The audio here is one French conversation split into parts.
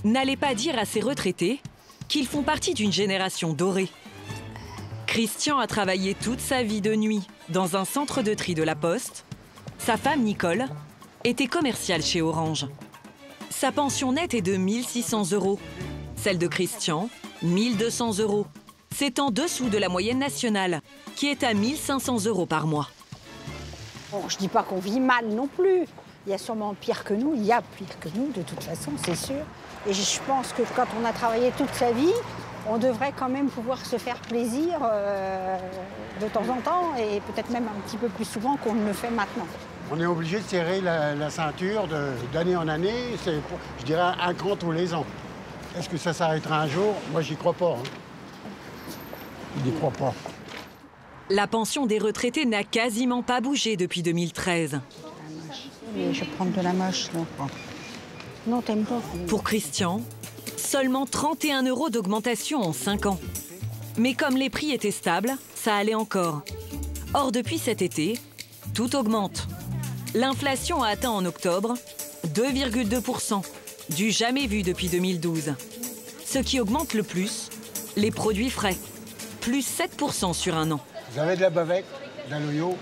n'allait pas dire à ces retraités qu'ils font partie d'une génération dorée. Christian a travaillé toute sa vie de nuit dans un centre de tri de la Poste. Sa femme, Nicole, était commerciale chez Orange. Sa pension nette est de 1 600 €. Celle de Christian, 1 200 €. C'est en dessous de la moyenne nationale, qui est à 1 500 € par mois. Bon, je ne dis pas qu'on vit mal non plus. Il y a sûrement pire que nous, il y a pire que nous, de toute façon, c'est sûr. Et je pense que quand on a travaillé toute sa vie, on devrait quand même pouvoir se faire plaisir de temps en temps, et peut-être même un petit peu plus souvent qu'on ne le fait maintenant. On est obligé de serrer la ceinture d'année en année, c'est, je dirais, un cran tous les ans. Est-ce que ça s'arrêtera un jour? Moi, j'y crois pas. Je n'y crois pas. La pension des retraités n'a quasiment pas bougé depuis 2013. Mais je vais prendre de la moche, là. Non, t'aimes pas. Pour Christian, seulement 31 € d'augmentation en 5 ans. Mais comme les prix étaient stables, ça allait encore. Or, depuis cet été, tout augmente. L'inflation a atteint en octobre 2,2%, du jamais vu depuis 2012. Ce qui augmente le plus, les produits frais, plus 7% sur un an. Vous avez de la bavette, de la loyo?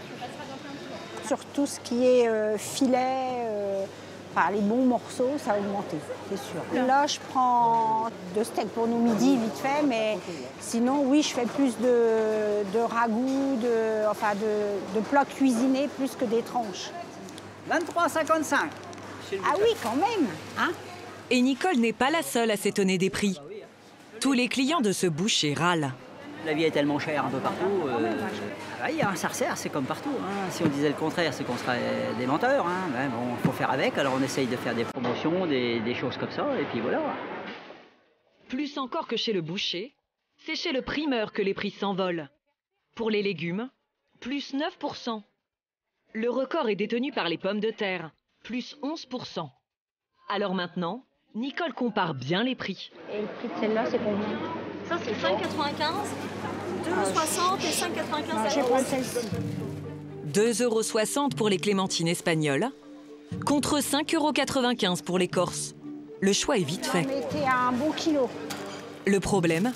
Sur tout ce qui est filet, enfin les bons morceaux, ça a augmenté, c'est sûr. Là, je prends 2 steaks pour nos midis, vite fait, mais sinon, oui, je fais plus de ragoût, de plats cuisinés, plus que des tranches. 23,55. Ah oui, quand même, hein? Et Nicole n'est pas la seule à s'étonner des prix. Tous les clients de ce boucher râlent. La vie est tellement chère un peu partout. Oui, ça resserre, c'est comme partout. Hein. Si on disait le contraire, c'est qu'on serait des menteurs. Hein. Ben, bon, faut faire avec, alors on essaye de faire des promotions, des choses comme ça, et puis voilà. Plus encore que chez le boucher, c'est chez le primeur que les prix s'envolent. Pour les légumes, plus 9%. Le record est détenu par les pommes de terre, plus 11%. Alors maintenant, Nicole compare bien les prix. Et le prix de celle-là, c'est combien? Ça, c'est 5,95, 2,60 et 5,95 Je vais prendre celle-ci. 2,60 € pour les clémentines espagnoles, contre 5,95 € pour les corses. Le choix est vite fait. Mettez un bon kilo. Le problème,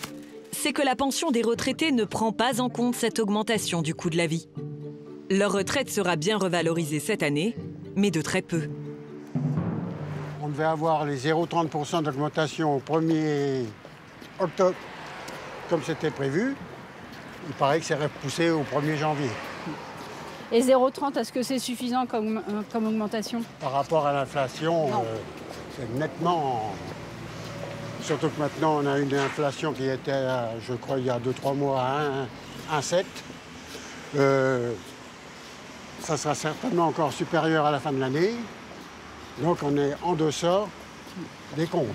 c'est que la pension des retraités ne prend pas en compte cette augmentation du coût de la vie. Leur retraite sera bien revalorisée cette année, mais de très peu. On devait avoir les 0,30% d'augmentation au 1er octobre, comme c'était prévu. Il paraît que c'est repoussé au 1er janvier. Et 0,30, est-ce que c'est suffisant comme augmentation? Par rapport à l'inflation, c'est nettement... Surtout que maintenant, on a une inflation qui était, je crois, il y a 2-3 mois, à 1,7. Ça sera certainement encore supérieur à la fin de l'année. Donc, on est en deçà des comptes.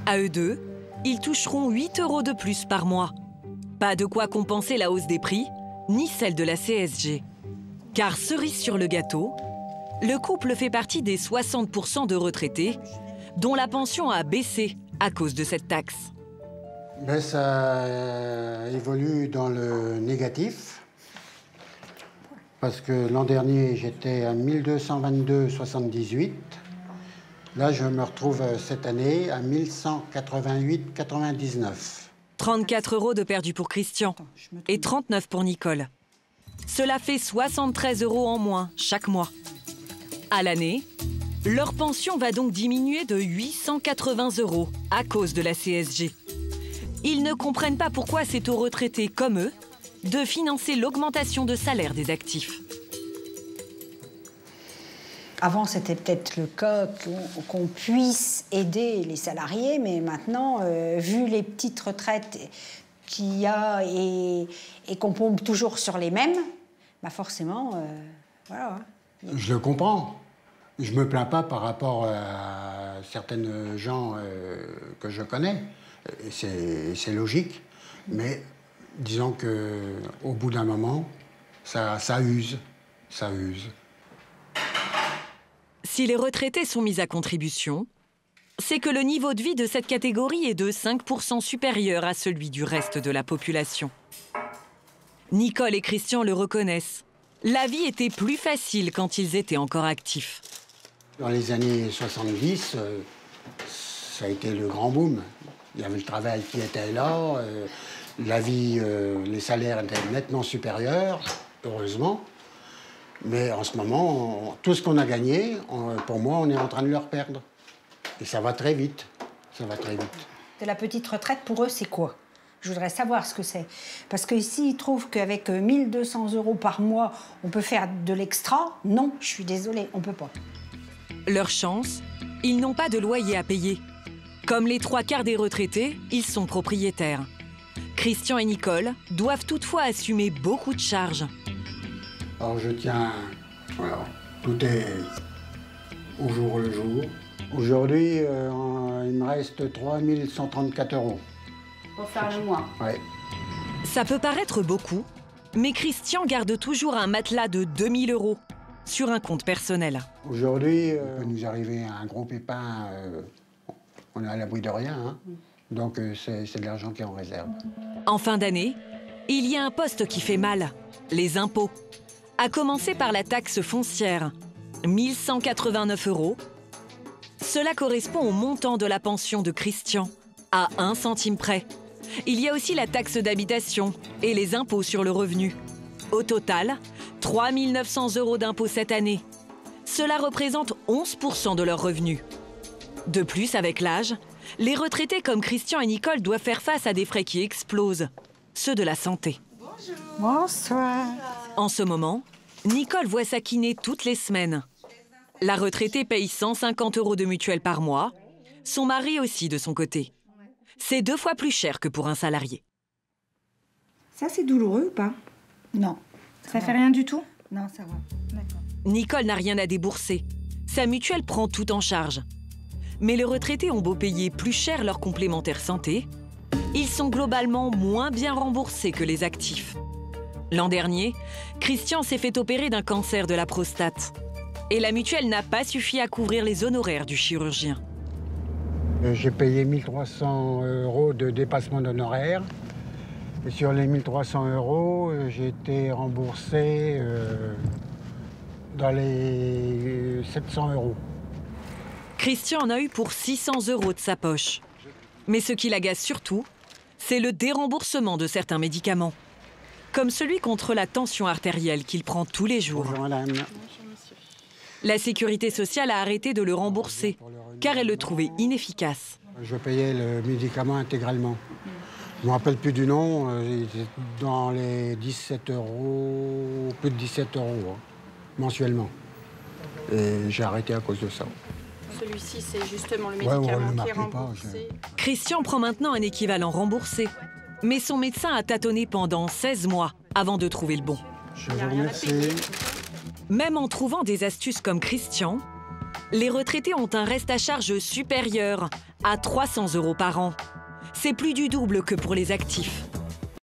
À eux deux, ils toucheront 8 € de plus par mois. Pas de quoi compenser la hausse des prix, ni celle de la CSG. Car cerise sur le gâteau, le couple fait partie des 60% de retraités dont la pension a baissé à cause de cette taxe. Mais ça évolue dans le négatif. Parce que l'an dernier, j'étais à 1222,78. Là, je me retrouve cette année à 1188,99. 34 € de perdu pour Christian et 39 pour Nicole. Cela fait 73 € en moins chaque mois. À l'année, leur pension va donc diminuer de 880 € à cause de la CSG. Ils ne comprennent pas pourquoi c'est aux retraités comme eux de financer l'augmentation de salaire des actifs. Avant, c'était peut-être le cas qu'on puisse aider les salariés, mais maintenant, vu les petites retraites qu'il y a et qu'on pompe toujours sur les mêmes, bah forcément, voilà. Je le comprends. Je me plains pas par rapport à certaines gens que je connais. C'est logique, mais disons qu'au bout d'un moment, ça use. Ça use. Si les retraités sont mis à contribution, c'est que le niveau de vie de cette catégorie est de 5% supérieur à celui du reste de la population. Nicole et Christian le reconnaissent. La vie était plus facile quand ils étaient encore actifs. Dans les années 70, ça a été le grand boom. Il y avait le travail qui était là, la vie, les salaires étaient nettement supérieurs, heureusement. Mais en ce moment, tout ce qu'on a gagné, pour moi, on est en train de le reperdre. Et ça va très vite. Ça va très vite. De la petite retraite, pour eux, c'est quoi? Je voudrais savoir ce que c'est. Parce qu'ici, ils trouvent qu'avec 1 200 € par mois, on peut faire de l'extra. Non, je suis désolée, on peut pas. Leur chance, ils n'ont pas de loyer à payer. Comme les 3/4 des retraités, ils sont propriétaires. Christian et Nicole doivent toutefois assumer beaucoup de charges. Alors je tiens, voilà, tout est au jour le jour. Aujourd'hui, il me reste 3 134 €. Pour faire le mois. Ouais. Ça peut paraître beaucoup, mais Christian garde toujours un matelas de 2 000 € sur un compte personnel. Aujourd'hui, il peut nous arriver un gros pépin, on est à l'abri de rien, hein. Donc c'est de l'argent qui est en réserve. En fin d'année, il y a un poste qui fait mal, les impôts. À commencer par la taxe foncière, 1 189 €. Cela correspond au montant de la pension de Christian, à 1 centime près. Il y a aussi la taxe d'habitation et les impôts sur le revenu. Au total, 3 900 € d'impôts cette année. Cela représente 11% de leurs revenus. De plus, avec l'âge, les retraités comme Christian et Nicole doivent faire face à des frais qui explosent, ceux de la santé. Bonsoir. En ce moment, Nicole voit sa kiné toutes les semaines. La retraitée paye 150 € de mutuelle par mois, son mari aussi de son côté. C'est 2 fois plus cher que pour un salarié. Ça, c'est douloureux ou pas? Non. Ça fait rien du tout? Non, ça va. D'accord. Nicole n'a rien à débourser. Sa mutuelle prend tout en charge. Mais les retraités ont beau payer plus cher leur complémentaire santé, ils sont globalement moins bien remboursés que les actifs. L'an dernier, Christian s'est fait opérer d'un cancer de la prostate. Et la mutuelle n'a pas suffi à couvrir les honoraires du chirurgien. J'ai payé 1 300 € de dépassement d'honoraires. Et sur les 1 300 €, j'ai été remboursé dans les 700 €. Christian en a eu pour 600 € de sa poche. Mais ce qui l'agace surtout, c'est le déremboursement de certains médicaments. Comme celui contre la tension artérielle qu'il prend tous les jours. Bonjour madame. La sécurité sociale a arrêté de le rembourser, car elle le trouvait inefficace. Je payais le médicament intégralement. Je ne me rappelle plus du nom, dans les 17 €, plus de 17 € mensuellement. Et j'ai arrêté à cause de ça. Celui-ci, c'est justement le Ouais, on médicament le qui est marquait pas, remboursé. Christian prend maintenant un équivalent remboursé. Mais son médecin a tâtonné pendant 16 mois avant de trouver le bon. Je vous remercie. Même en trouvant des astuces comme Christian, les retraités ont un reste à charge supérieur à 300 € par an. C'est plus du double que pour les actifs.